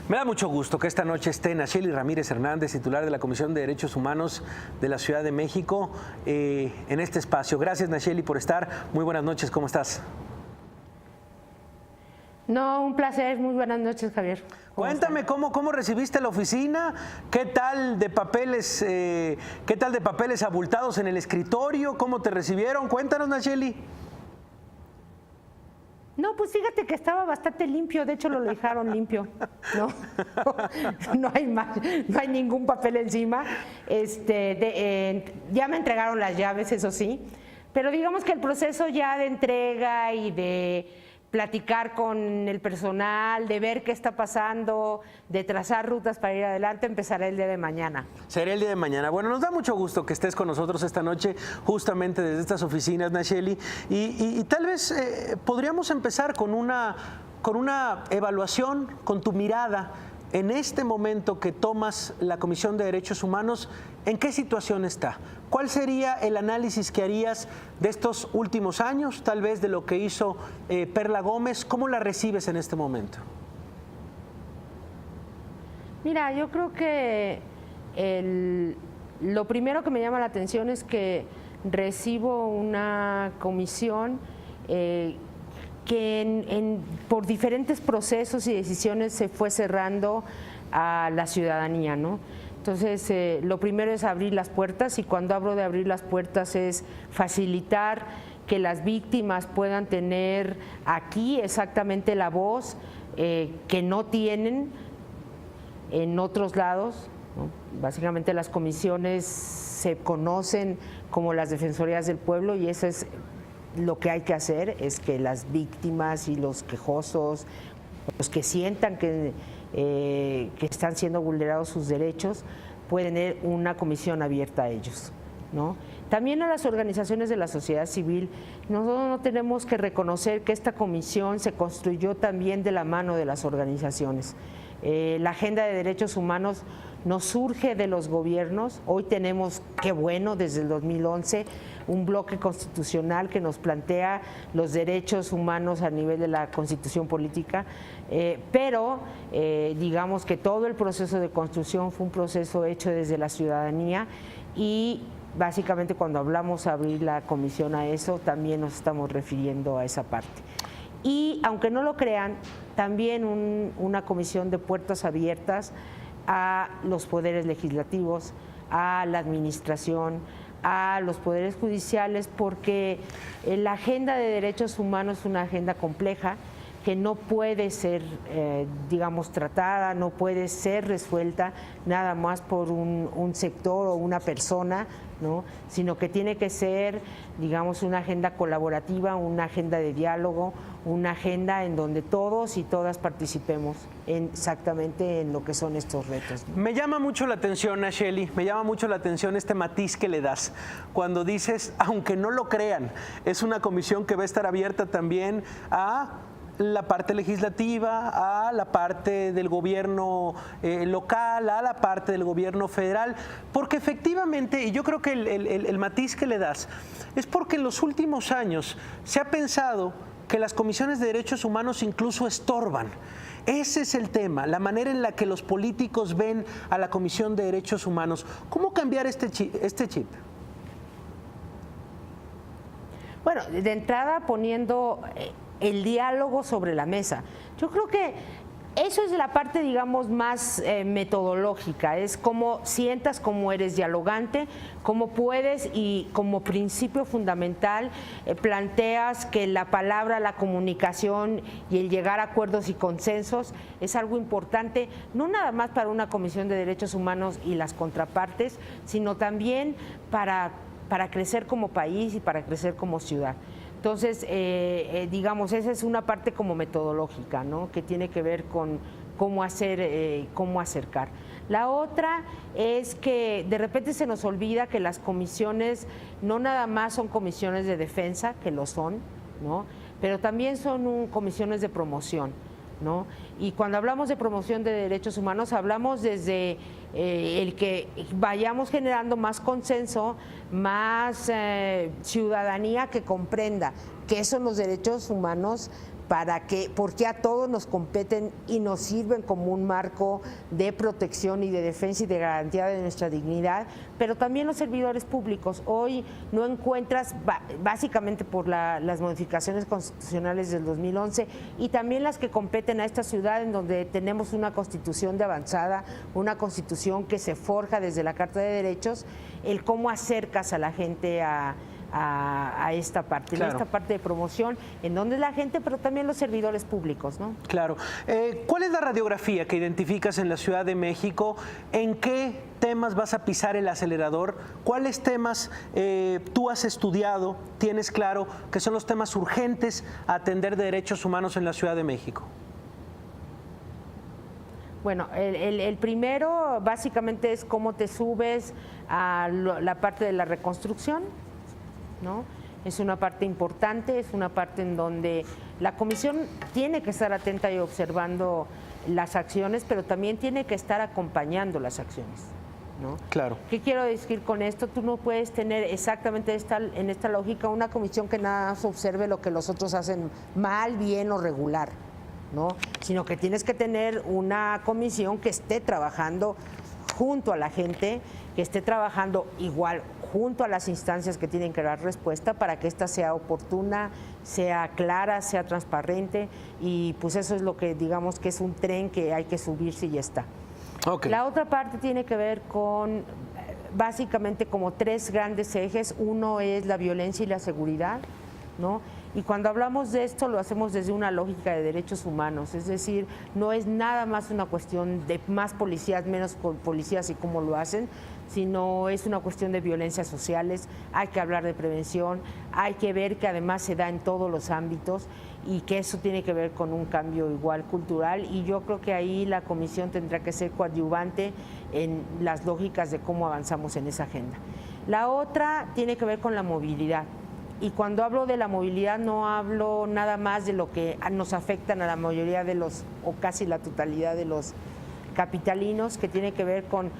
Me da mucho gusto que esta noche esté Nachely Ramírez Hernández, titular de la Comisión de Derechos Humanos de la Ciudad de México, en este espacio. Gracias, Nachely, por estar. Muy buenas noches, ¿cómo estás? No, un placer. Muy buenas noches, Javier. Cuéntame cómo recibiste la oficina, qué tal de papeles abultados en el escritorio, cómo te recibieron. Cuéntanos, Nachely. No, pues fíjate que estaba bastante limpio, de hecho lo dejaron limpio, no hay ningún papel encima. Ya me entregaron las llaves, eso sí, pero digamos que el proceso ya de entrega y de platicar con el personal, de ver qué está pasando, de trazar rutas para ir adelante, empezará el día de mañana. Será el día de mañana. Bueno, nos da mucho gusto que estés con nosotros esta noche, justamente desde estas oficinas, Nachely, y tal vez podríamos empezar con una evaluación, con tu mirada, en este momento que tomas la Comisión de Derechos Humanos, ¿en qué situación está? ¿Cuál sería el análisis que harías de estos últimos años, tal vez de lo que hizo Perla Gómez? ¿Cómo la recibes en este momento? Mira, yo creo que lo primero que me llama la atención es que recibo una comisión que por diferentes procesos y decisiones se fue cerrando a la ciudadanía, ¿no? Entonces, lo primero es abrir las puertas, y cuando hablo de abrir las puertas es facilitar que las víctimas puedan tener aquí exactamente la voz que no tienen en otros lados, ¿no? Básicamente las comisiones se conocen como las defensorías del pueblo, y eso es lo que hay que hacer, es que las víctimas y los quejosos, los que sientan que están siendo vulnerados sus derechos, pueden tener una comisión abierta a ellos, ¿no? También a las organizaciones de la sociedad civil. Nosotros no tenemos que reconocer que esta comisión se construyó también de la mano de las organizaciones. La agenda de derechos humanos no surge de los gobiernos. Hoy tenemos, qué bueno, desde el 2011, un bloque constitucional que nos plantea los derechos humanos a nivel de la constitución política, pero digamos que todo el proceso de construcción fue un proceso hecho desde la ciudadanía, y básicamente cuando hablamos de abrir la comisión a eso, también nos estamos refiriendo a esa parte. Y aunque no lo crean, también una comisión de puertas abiertas a los poderes legislativos, a la administración, a los poderes judiciales, porque la agenda de derechos humanos es una agenda compleja que no puede ser, digamos, tratada, no puede ser resuelta nada más por un sector o una persona, ¿no? Sino que tiene que ser, digamos, una agenda colaborativa, una agenda de diálogo, una agenda en donde todos y todas participemos exactamente en lo que son estos retos, ¿no? Me llama mucho la atención, Nachely, me llama mucho la atención este matiz que le das cuando dices, aunque no lo crean, es una comisión que va a estar abierta también a la parte legislativa, a la parte del gobierno local, a la parte del gobierno federal, porque efectivamente, y yo creo que el matiz que le das es porque en los últimos años se ha pensado que las comisiones de derechos humanos incluso estorban. Ese es el tema, la manera en la que los políticos ven a la Comisión de Derechos Humanos. ¿Cómo cambiar este chip? Bueno, de entrada poniendo el diálogo sobre la mesa. Yo creo que eso es la parte, digamos, más metodológica, es cómo sientas, cómo eres dialogante, cómo puedes, y como principio fundamental planteas que la palabra, la comunicación y el llegar a acuerdos y consensos es algo importante, no nada más para una Comisión de Derechos Humanos y las contrapartes, sino también para crecer como país y para crecer como ciudad. Entonces, digamos, esa es una parte como metodológica, ¿no? Que tiene que ver con cómo acercar. La otra es que de repente se nos olvida que las comisiones no nada más son comisiones de defensa, que lo son, ¿no? Pero también son comisiones de promoción, ¿no? Y cuando hablamos de promoción de derechos humanos, hablamos desde el que vayamos generando más consenso, más ciudadanía que comprenda qué son los derechos humanos porque a todos nos competen y nos sirven como un marco de protección y de defensa y de garantía de nuestra dignidad, pero también los servidores públicos. Hoy no encuentras, básicamente por las modificaciones constitucionales del 2011 y también las que competen a esta ciudad, en donde tenemos una constitución de avanzada, una constitución que se forja desde la Carta de Derechos, el cómo acercas a la gente a esta parte, claro, esta parte de promoción, en donde la gente, pero también los servidores públicos, ¿no? Claro. ¿Cuál es la radiografía que identificas en la Ciudad de México? ¿En qué temas vas a pisar el acelerador? ¿Cuáles temas tú has estudiado, tienes claro que son los temas urgentes a atender de derechos humanos en la Ciudad de México? Bueno, el primero básicamente es cómo te subes a la parte de la reconstrucción, ¿no? Es una parte importante, es una parte en donde la comisión tiene que estar atenta y observando las acciones, pero también tiene que estar acompañando las acciones, ¿no? Claro. ¿Qué quiero decir con esto? Tú no puedes tener exactamente en esta lógica una comisión que nada más observe lo que los otros hacen mal, bien o regular, ¿no? Sino que tienes que tener una comisión que esté trabajando junto a la gente, que esté trabajando igual junto a las instancias que tienen que dar respuesta para que ésta sea oportuna, sea clara, sea transparente, y pues eso es lo que digamos que es un tren que hay que subirse y ya está. Okay. La otra parte tiene que ver con básicamente como tres grandes ejes. Uno es la violencia y la seguridad, ¿no? Y cuando hablamos de esto lo hacemos desde una lógica de derechos humanos, es decir, no es nada más una cuestión de más policías, menos policías y cómo lo hacen, sino es una cuestión de violencias sociales. Hay que hablar de prevención, hay que ver que además se da en todos los ámbitos y que eso tiene que ver con un cambio igual cultural, y yo creo que ahí la comisión tendrá que ser coadyuvante en las lógicas de cómo avanzamos en esa agenda. La otra tiene que ver con la movilidad. Y cuando hablo de la movilidad no hablo nada más de lo que nos afectan a la mayoría de los, o casi la totalidad de los capitalinos, que tiene que ver con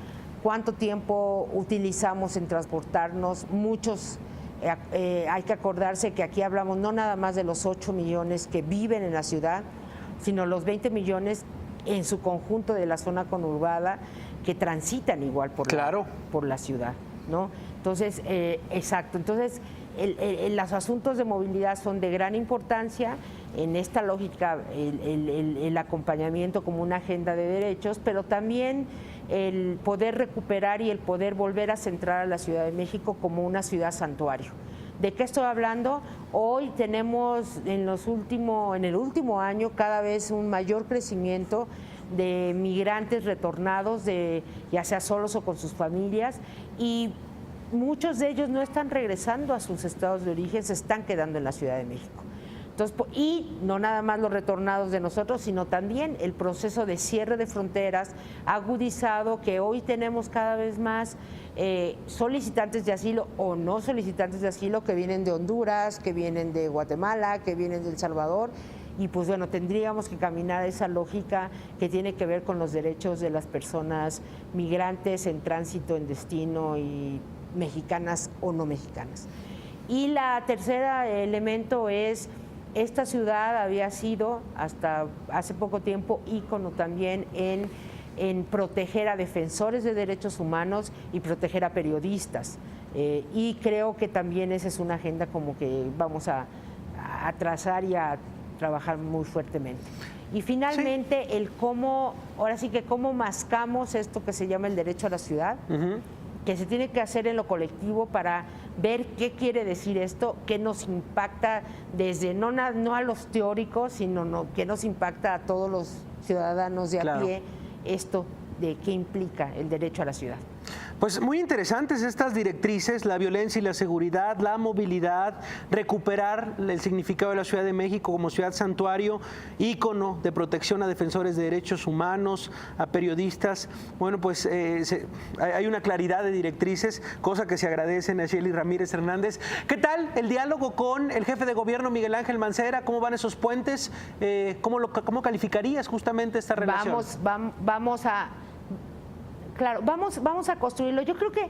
cuánto tiempo utilizamos en transportarnos. Muchos, hay que acordarse que aquí hablamos no nada más de los 8 millones que viven en la ciudad, sino los 20 millones en su conjunto de la zona conurbada que transitan igual por, claro, por la ciudad, ¿no? Entonces, exacto, entonces los asuntos de movilidad son de gran importancia en esta lógica, el acompañamiento como una agenda de derechos, pero también el poder recuperar y el poder volver a centrar a la Ciudad de México como una ciudad santuario. ¿De qué estoy hablando? Hoy tenemos en el último año cada vez un mayor crecimiento de migrantes retornados, ya sea solos o con sus familias, y muchos de ellos no están regresando a sus estados de origen, se están quedando en la Ciudad de México. Entonces, y no nada más los retornados de nosotros, sino también el proceso de cierre de fronteras agudizado, que hoy tenemos cada vez más solicitantes de asilo o no solicitantes de asilo que vienen de Honduras, que vienen de Guatemala, que vienen de El Salvador. Y pues bueno, tendríamos que caminar esa lógica que tiene que ver con los derechos de las personas migrantes en tránsito, en destino, y mexicanas o no mexicanas. Y la tercera elemento es, esta ciudad había sido hasta hace poco tiempo ícono también en proteger a defensores de derechos humanos y proteger a periodistas. Y creo que también esa es una agenda como que vamos a trazar y a trabajar muy fuertemente. Y finalmente, sí, el cómo, ahora sí que cómo mascamos esto que se llama el derecho a la ciudad, que se tiene que hacer en lo colectivo para ver qué quiere decir esto, qué nos impacta desde, no a los teóricos, sino qué nos impacta a todos los ciudadanos de a pie, esto de qué implica el derecho a la ciudad. Pues muy interesantes estas directrices, la violencia y la seguridad, la movilidad, recuperar el significado de la Ciudad de México como ciudad santuario, ícono de protección a defensores de derechos humanos, a periodistas. Bueno, pues hay una claridad de directrices, cosa que se agradece a Nacheli Ramírez Hernández. ¿Qué tal el diálogo con el jefe de gobierno Miguel Ángel Mancera? ¿Cómo van esos puentes? ¿Cómo calificarías justamente esta relación? Vamos a... Claro, vamos a construirlo. Yo creo que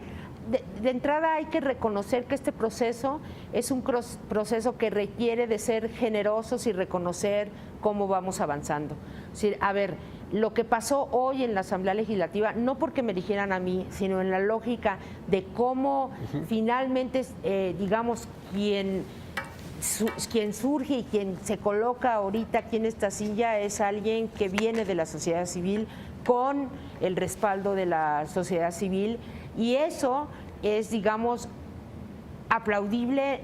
de entrada hay que reconocer que este proceso es un proceso que requiere de ser generosos y reconocer cómo vamos avanzando. Es decir, a ver, lo que pasó hoy en la Asamblea Legislativa, no porque me eligieran a mí, sino en la lógica de cómo finalmente, digamos, quien surge y quien se coloca ahorita aquí en esta silla es alguien que viene de la sociedad civil con el respaldo de la sociedad civil, y eso es, digamos, aplaudible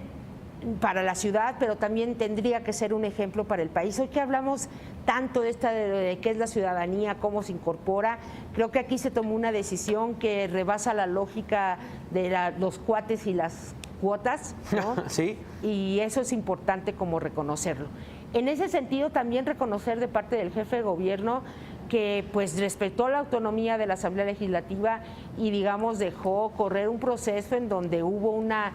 para la ciudad, pero también tendría que ser un ejemplo para el país. Hoy que hablamos tanto de qué es la ciudadanía, cómo se incorpora, creo que aquí se tomó una decisión que rebasa la lógica de los cuates y las cuotas, ¿no? Sí. Y eso es importante como reconocerlo. En ese sentido, también reconocer de parte del jefe de gobierno que pues respetó la autonomía de la Asamblea Legislativa y, digamos, dejó correr un proceso en donde hubo una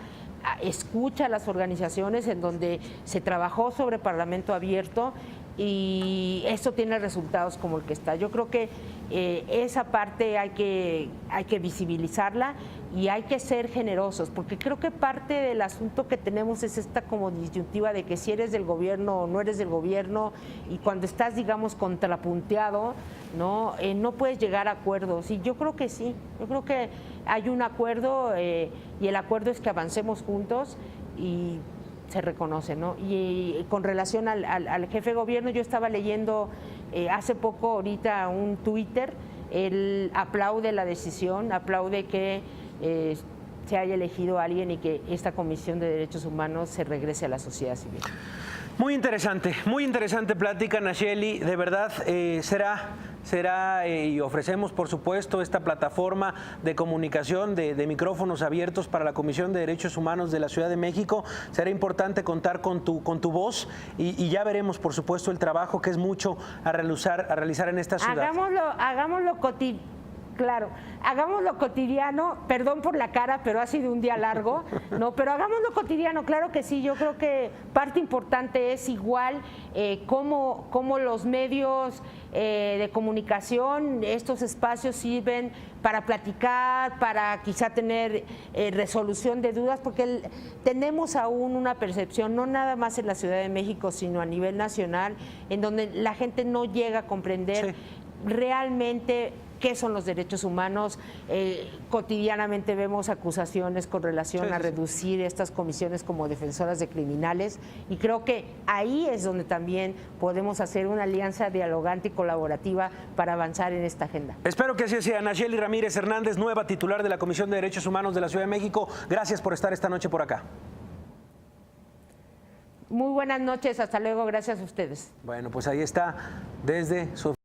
escucha a las organizaciones, en donde se trabajó sobre Parlamento abierto, y eso tiene resultados como el que está. Yo creo que esa parte hay que visibilizarla y hay que ser generosos, porque creo que parte del asunto que tenemos es esta como disyuntiva de que si eres del gobierno o no eres del gobierno, y cuando estás, digamos, contrapunteado, no puedes llegar a acuerdos. Y yo creo que sí, yo creo que hay un acuerdo, y el acuerdo es que avancemos juntos y se reconoce, ¿no? Y con relación al jefe de gobierno, yo estaba leyendo hace poco, ahorita, un Twitter. Él aplaude la decisión, aplaude que se haya elegido a alguien y que esta Comisión de Derechos Humanos se regrese a la sociedad civil. Muy interesante plática, Nacheli. De verdad, será y ofrecemos, por supuesto, esta plataforma de comunicación, de micrófonos abiertos para la Comisión de Derechos Humanos de la Ciudad de México. Será importante contar con tu voz y ya veremos, por supuesto, el trabajo que es mucho a realizar en esta ciudad. Hagámoslo cotidiano, perdón por la cara, pero ha sido un día largo, ¿no? Pero hagámoslo cotidiano, claro que sí. Yo creo que parte importante es igual cómo los medios de comunicación, estos espacios sirven para platicar, para quizá tener resolución de dudas, porque tenemos aún una percepción, no nada más en la Ciudad de México, sino a nivel nacional, en donde la gente no llega a comprender realmente qué son los derechos humanos. Cotidianamente vemos acusaciones con relación a reducir estas comisiones como defensoras de criminales, y creo que ahí es donde también podemos hacer una alianza dialogante y colaborativa para avanzar en esta agenda. Espero que así sea. Nacheli Ramírez Hernández, nueva titular de la Comisión de Derechos Humanos de la Ciudad de México, gracias por estar esta noche por acá. Muy buenas noches, hasta luego, gracias a ustedes. Bueno, pues ahí está, desde su